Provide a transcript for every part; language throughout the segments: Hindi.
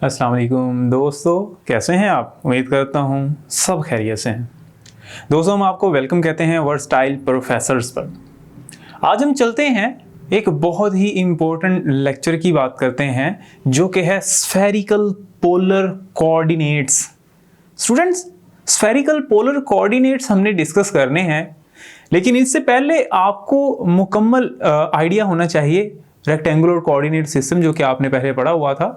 अस्सलाम वालेकुम दोस्तों, कैसे हैं आप? उम्मीद करता हूँ सब खैरियत से हैं। दोस्तों, हम आपको वेलकम कहते हैं वर्सटाइल प्रोफेसर्स पर। आज हम चलते हैं एक बहुत ही इम्पोर्टेंट लेक्चर की बात करते हैं जो कि है spherical polar coordinates. Students, spherical polar coordinates हमने डिस्कस करने हैं, लेकिन इससे पहले आपको मुकम्मल आइडिया होना चाहिए रेक्टेंगुलर कोऑर्डिनेट सिस्टम जो कि आपने पहले पढ़ा हुआ था।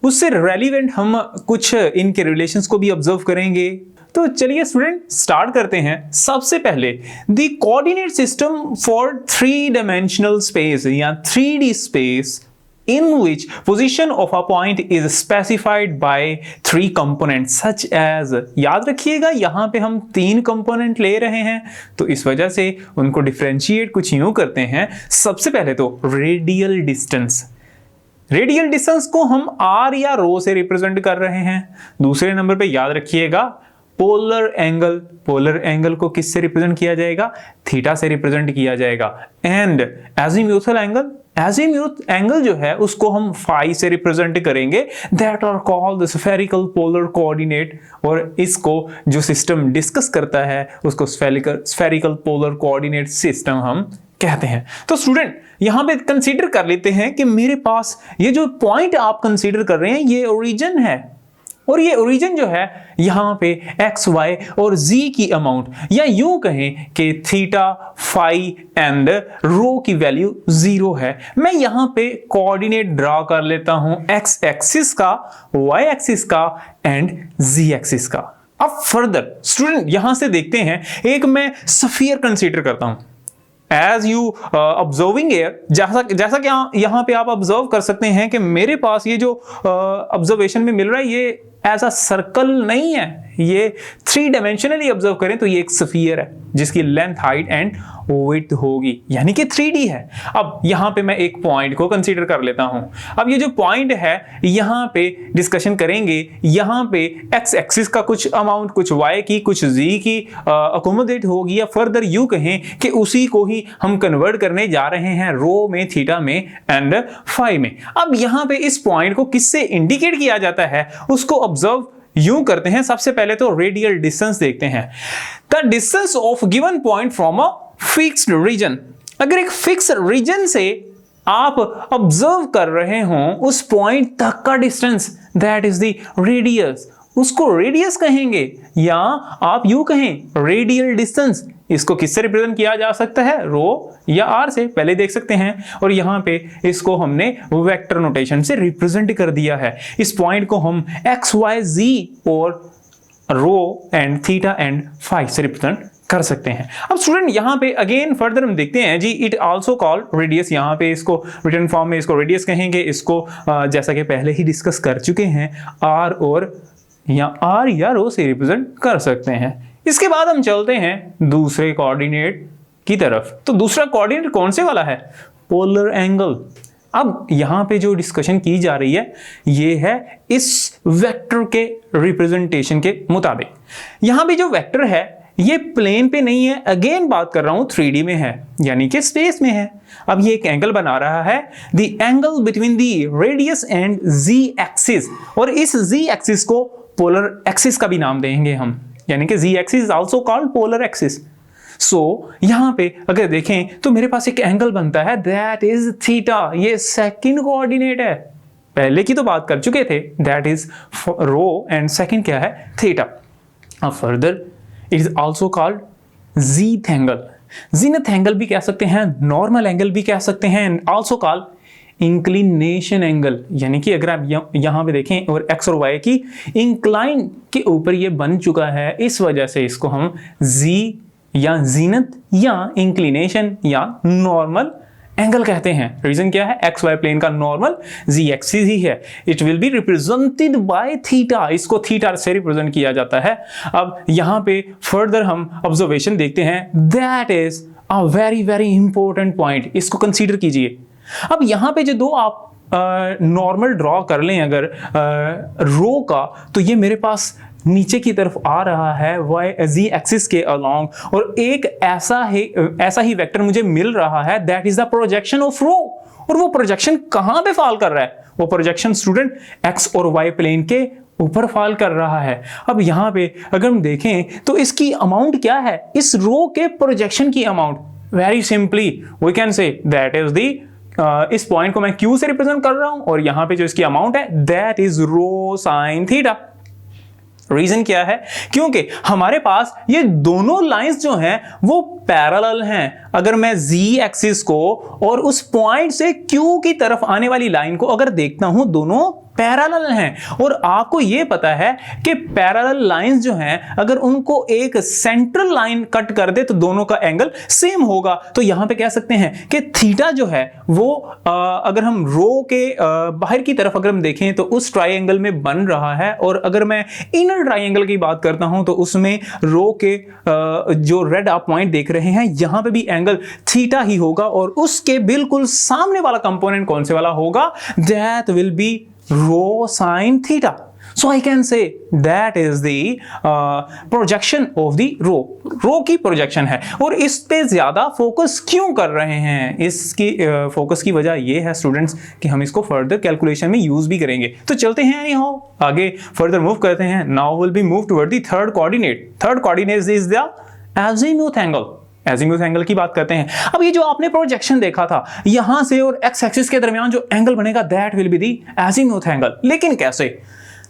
उससे रेलिवेंट हम कुछ इनके रिलेशंस को भी ऑब्जर्व करेंगे। तो चलिए स्टूडेंट स्टार्ट करते हैं। सबसे पहले the coordinate system for 3 dimensional space या 3D space in which position of a point is specified by 3 components such as, याद रखिएगा यहां पे हम 3 कंपोनेंट ले रहे हैं तो इस वजह से उनको डिफरेंशिएट कुछ यूं करते हैं। सबसे पहले तो रेडियल डिस्टेंस, रेडियल डिस्टेंस को हम r या रो से रिप्रेजेंट कर रहे हैं। दूसरे नंबर पे याद रखिएगा पोलर एंगल, पोलर एंगल को किससे रिप्रेजेंट किया जाएगा? थीटा से रिप्रेजेंट किया जाएगा। And azimuthal angle, azimuth angle जो है उसको हम फाई से रिप्रेजेंट करेंगे। That are called the spherical polar coordinate. और इसको जो सिस्टम डिस्कस करता है उसको स्फेरिकल पोलर कोऑर्डिनेट सिस्टम हम कहते हैं। तो स्टूडेंट यहां पे कंसीडर कर लेते हैं कि मेरे पास ये जो पॉइंट आप कंसीडर कर रहे हैं ये ओरिजिन है, और ये ओरिजिन जो है यहां पे एक्स वाई और जी की अमाउंट, या यूं कहें कि थीटा फाई एंड रो की वैल्यू 0 है। मैं यहां पे कोऑर्डिनेट ड्रा कर लेता हूं एक्स एक्सिस का, वाई एक्सिस का एंड जी एक्सिस का। अब फर्दर स्टूडेंट यहां से देखते हैं, एक मैं स्फीयर कंसीडर करता हूं। एज यू ऑब्जर्विंग एयर, जैसा कि यहां पे आप ऑब्जर्व कर सकते हैं कि मेरे पास ये जो ऑब्जर्वेशन में मिल रहा है ये एज अ सर्कल नहीं है, ये 3 डायमेंशनली ऑब्जर्व करें तो ये एक स्फीयर है जिसकी लेंथ, हाइट एंड विड्थ होगी, यानी कि 3D है। अब यहां पे मैं एक पॉइंट को कंसीडर कर लेता हूं। अब ये जो पॉइंट है यहां पे डिस्कशन करेंगे, यहां पे एक्स एक्सिस का कुछ अमाउंट, कुछ वाई की, कुछ जी की अकोमोडेट होगी, या फर्दर यू कहें कि उसी को ही हम कन्वर्ट करने जा रहे हैं रो में, थीटा में एंड फाई में। अब यहां पे इस पॉइंट को किससे इंडिकेट किया जाता है उसको ऑब्जर्व यूं करते हैं। सबसे पहले तो रेडियल डिस्टेंस देखते हैं। The distance of given point from a fixed region. अगर एक फिक्स्ड रीजन से आप ऑब्जर्व कर रहे हो उस पॉइंट तक का distance, that is the radius, उसको रेडियस कहेंगे, या आप यूं कहें रेडियल डिस्टेंस। इसको किससे रिप्रेजेंट किया जा सकता है? रो या आर से, पहले देख सकते हैं। और यहां पे इसको हमने वेक्टर नोटेशन से रिप्रेजेंट कर दिया है। इस पॉइंट को हम एक्स वाई जी और rho and theta and phi से रिप्रेजेंट कर सकते हैं। अब स्टूडेंट यहां पे अगेन फर्दर हम देखते हैं जी, इट आल्सो कॉल्ड रेडियस। यहां पे इसको रिटन फॉर्म में इसको रेडियस कहेंगे। इसको जैसा कि पहले ही डिस्कस कर चुके हैं, आर और आर या रो से रिप्रेजेंट कर सकते हैं। इसके बाद हम चलते हैं दूसरे कोऑर्डिनेट की तरफ। तो दूसरा कोऑर्डिनेट कौन से वाला है? Polar angle. अब यहां पे जो डिस्कशन की जा रही है ये है इस वेक्टर के रिप्रेजेंटेशन के मुताबिक। यहां पे जो वेक्टर है ये प्लेन पे नहीं है, अगेन बात कर रहा हूं 3D में है, यानी कि स्पेस में है। अब ये एक एंगल बना रहा है, the angle between the radius and z axis, और इस जी एक्सिस को पोलर एक्सिस का भी नाम देंगे हम, यानी कि z axis is also called polar axis. So यहां पे अगर देखें तो मेरे पास एक एंगल बनता है, दैट इज थीटा। ये सेकंड कोऑर्डिनेट है, पहले की तो बात कर चुके थे, that is rho and second क्या है? थीटा। अब further it is also called zenith angle. Zenith angle भी कह सकते हैं, नॉर्मल एंगल भी कह सकते हैं, and also called inclination angle. यानी कि अगर आप यहां पे देखें और एक्स और वाई की इंक्लाइन के ऊपर ये बन चुका है, इस वजह से इसको हम जी या जीनत या इंक्लिनेशन या नॉर्मल एंगल कहते हैं। रीजन क्या है? एक्स वाई प्लेन का नॉर्मल जी एक्सिस ही है। It will be represented by theta, इसको थीटा से रिप्रेजेंट किया जाता है। अब यहां पे फर्दर हम ऑब्जर्वेशन देखते हैं, that is a very very important point, इसको कंसीडर कीजिए। अब यहां पे जो दो आप नॉर्मल ड्रॉ कर लें अगर रो का, तो ये मेरे पास नीचे की तरफ आ रहा है वाई जी एक्सिस के अलोंग, और एक ऐसा ही वेक्टर मुझे मिल रहा है, that is the projection of rho. और वो प्रोजेक्शन कहां पे फॉल कर रहा है? वो प्रोजेक्शन स्टूडेंट एक्स और वाई प्लेन के ऊपर फॉल कर रहा है। अब यहां पे अगर हम देखें तो इसकी अमाउंट क्या है, इस रो के प्रोजेक्शन की amount, very simply we can say that is the इस पॉइंट को मैं Q से रिप्रेजेंट कर रहा हूं और यहां पे जो इसकी अमाउंट है that is rho sine theta. Reason क्या है, क्योंकि हमारे पास ये दोनों लाइंस जो हैं वो पैरेलल हैं। अगर मैं z एक्सिस को और उस पॉइंट से Q की तरफ आने वाली लाइन को अगर देखता हूं, दोनों पैरेलल हैं और आपको यह पता है कि पैरेलल लाइंस जो हैं अगर उनको एक सेंट्रल लाइन कट कर दे तो दोनों का एंगल सेम होगा। तो यहां पे कह सकते हैं कि थीटा जो है वो अगर हम रो के बाहर की तरफ अगर हम देखें तो उस ट्राइंगल में बन रहा है, और अगर मैं इनर ट्राइंगल की बात करता हूं तो उसमें रो के जो रेड आप पॉइंट देख रहे हैं यहां पे भी एंगल थीटा ही होगा, और उसके बिल्कुल सामने वाला कंपोनेंट कौन से वाला होगा, that will B rho sin theta. So I can say that is the projection of the rho. रो की प्रोजेक्शन है, और इस पे ज्यादा फोकस क्यों कर रहे हैं, इसकी फोकस की वजह यह है स्टूडेंट्स कि हम इसको फर्दर कैलकुलेशन में यूज भी करेंगे। तो चलते हैं anyhow आगे फर्दर मूव करते हैं। Now will be move toward the third coordinate. Third coordinate is the azimuth angle. Azimuth angle की बात करते हैं। अब ये जो आपने प्रोजेक्शन देखा था यहां से और एक्स एक्सिस के दरमियान जो एंगल बनेगा that will be the azimuth angle. लेकिन कैसे,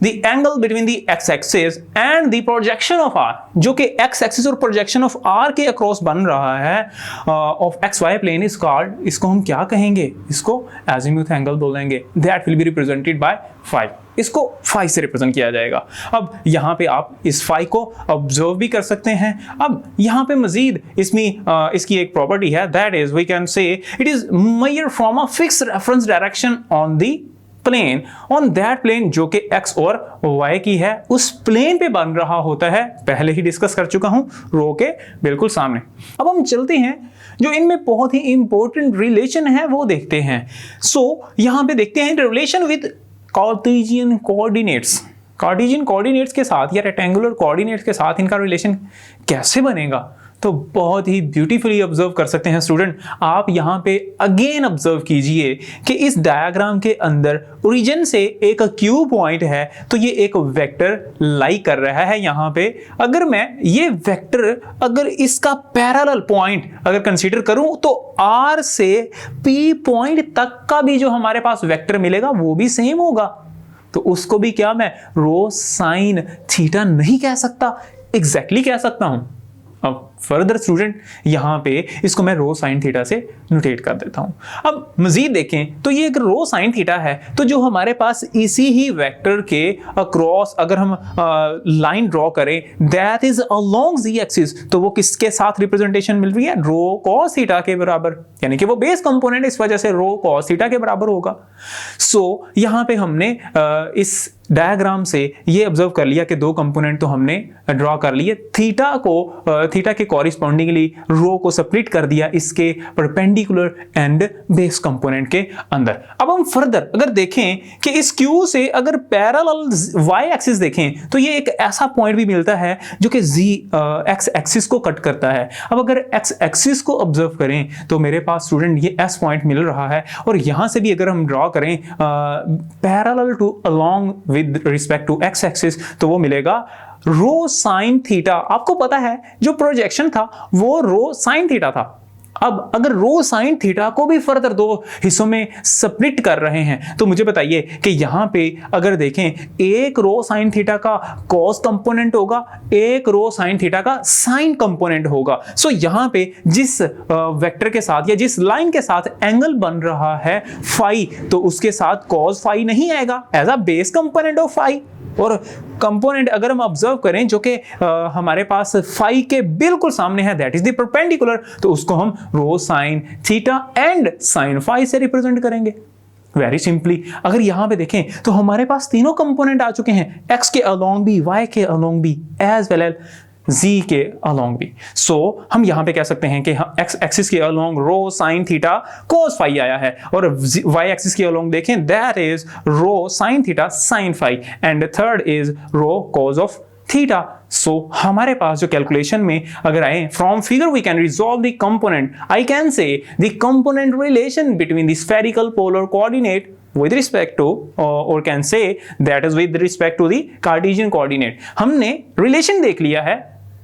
the angle between the x axis and the projection of r, जो कि एक्स एक्सिस और प्रोजेक्शन ऑफ आर के अक्रॉस बन रहा है of x y plane is called, इसको हम क्या कहेंगे, इसको एजीमुथ एंगल बोलेंगे। That will be represented by phi, इसको फाई से रिप्रेजेंट किया जाएगा। अब यहां पे आप इस फाई को ऑब्जर्व भी कर सकते हैं। अब यहां पे मजीद इसमें इसकी एक प्रॉपर्टी है that is we can say it is measure from a fixed reference direction on the plane, on that plane जो कि एक्स और वाई की है उस प्लेन पे बन रहा होता है। पहले ही डिस्कस कर चुका हूं रो के बिल्कुल सामने। अब हम चलते हैं जो इनमें बहुत ही इंपॉर्टेंट रिलेशन है वो देखते हैं। सो यहां पे देखते हैं relation with Cartesian coordinates. Cartesian coordinates के साथ या रेक्टेंगुलर कोऑर्डिनेट्स के साथ इनका रिलेशन कैसे बनेगा, तो बहुत ही ब्यूटीफुली ऑब्जर्व कर सकते हैं स्टूडेंट। आप यहां पे अगेन ऑब्जर्व कीजिए कि इस डायग्राम के अंदर ओरिजिन से एक क्यू पॉइंट है, तो ये एक वेक्टर लाई कर रहा है यहां पे। अगर मैं ये वेक्टर अगर इसका पैरेलल पॉइंट अगर कंसीडर करूं तो आर से पी पॉइंट तक का भी जो हमारे पास वेक्टर मिलेगा वो भी सेम होगा। तो उसको भी क्या मैं रो साइन थीटा नहीं कह सकता, एग्जैक्टली कह सकता हूं। अब फर्दर स्टूडेंट यहां पे इसको मैं रो साइन थीटा से नोटेट कर देता हूं। अब मजीद देखें तो ये एक रो साइन थीटा है, तो जो हमारे पास इसी ही वेक्टर के अक्रॉस अगर हम लाइन ड्रॉ करें that is along z axis, तो वो किसके साथ रिप्रेजेंटेशन मिल रही है, रो कॉस थीटा के बराबर, यानी कि वो बेस कंपोनेंट इस वजह से रो कॉस थीटा के बराबर होगा। सो यहां पे हमने इस डायग्राम से ये ऑब्जर्व कर लिया कि दो कंपोनेंट तो हमने ड्रॉ कर लिए, थीटा के कॉरिस्पॉन्डिंगली रो को स्प्लिट कर दिया इसके परपेंडिकुलर एंड बेस कंपोनेंट के अंदर। अब हम फर्दर अगर देखें कि इस क्यू से अगर पैरेलल वाई एक्सिस देखें तो ये एक ऐसा पॉइंट भी मिलता है जो कि एक्स एक्सिस को कट करता है। अब अगर एक्स एक्सिस को ऑब्जर्व करें तो मेरे पास स्टूडेंट ये एस पॉइंट मिल रहा है, और यहां से भी अगर हम ड्रॉ करें parallel to along with respect to x axis तो वो मिलेगा रो साइन थीटा। आपको पता है जो प्रोजेक्शन था वो रो साइन थीटा था। अब अगर रो साइन थीटा को भी फर्दर दो हिस्सों में स्प्लिट कर रहे हैं तो मुझे बताइए कि यहां पे अगर देखें एक रो साइन थीटा का कॉस कंपोनेंट होगा, एक रो साइन थीटा का साइन कंपोनेंट होगा। सो यहां पे जिस वेक्टर के साथ या जिस लाइन के साथ एंगल बन रहा है फाई, तो उसके साथ कॉस फाई नहीं आएगा as a base component of phi. और कंपोनेंट अगर हम ऑब्जर्व करें जो कि हमारे पास फाई के बिल्कुल सामने है दैट इज द परपेंडिकुलर, तो उसको हम rho sine theta and sine phi से रिप्रेजेंट करेंगे। वेरी सिंपली अगर यहां पे देखें तो हमारे पास तीनों कंपोनेंट आ चुके हैं, एक्स के अलोंग भी, वाई के अलोंग भी, एज वेल एज z के अलोंग भी। सो हम यहां पे कह सकते हैं कि x एक्सिस के along rho sine theta cos phi आया है, और y एक्सिस के अलोंग देखें that is rho sine theta sine phi, and third is rho cos of theta. So हमारे पास जो कैलकुलेशन में अगर आए from figure we can resolve the component, I can say the component relation between the spherical polar coordinate with respect to or can say that is with respect to the Cartesian coordinate। हमने रिलेशन देख लिया है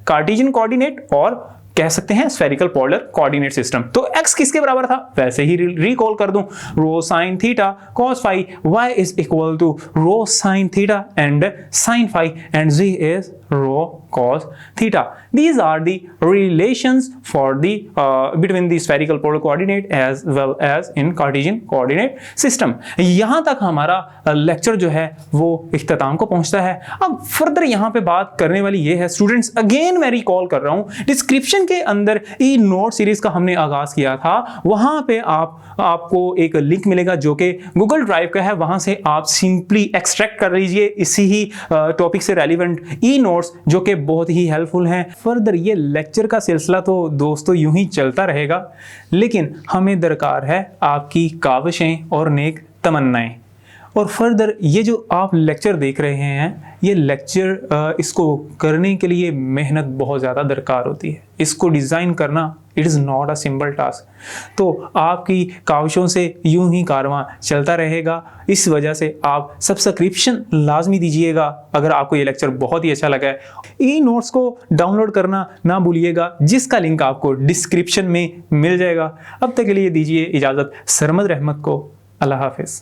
कार्टेशियन कोऑर्डिनेट और कह सकते हैं स्फेरिकल पोलर कोऑर्डिनेट सिस्टम। तो x किसके बराबर था, वैसे ही रिकॉल कर दूं, रो sine theta cos phi y is equal to row sine theta and sin phi and z is rho cos theta। These are the relations for the between the spherical polar coordinate as well as in Cartesian coordinate system। यहां तक हमारा लेक्चर जो है वो इख्तिताम को पहुंचता है। अब फर्दर यहां पे बात करने वाली ये है स्टूडेंट्स, अगेन मैं रिकॉल कर रहा हूं, डिस्क्रिप्शन के अंदर ई नोट सीरीज का हमने आगाज किया था, वहां पे आपको एक लिंक मिलेगा जो कि गूगल ड्राइव का है, वहां से आप सिंपली एक्सट्रैक्ट कर लीजिए इसी ही टॉपिक से रेलिवेंट ई नोट्स जो कि बहुत ही हेल्पफुल हैं। फर्दर ये लेक्चर का सिलसिला तो दोस्तों यूं ही चलता रहेगा, लेकिन हमें दरकार है आपकी काविशें और नेक तमन्नाएं। और फर्दर ये जो आप लेक्चर देख रहे हैं, ये लेक्चर इसको करने के लिए मेहनत बहुत ज़्यादा दरकार होती है। इसको डिज़ाइन करना it is not a simple task. तो आपकी काविशों से यूं ही कारवां चलता रहेगा। इस वजह से आप सब्सक्रिप्शन लाजमी दीजिएगा अगर आपको ये लेक्चर बहुत ही अच्छा लगा है। ई नोट्स को डाउनलोड करना ना भूलिएगा, जिसका लिंक आपको डिस्क्रिप्शन में मिल जाएगा। अब तक के लिए दीजिए इजाज़त सरमद रहमत को। अल्लाह हाफिज़।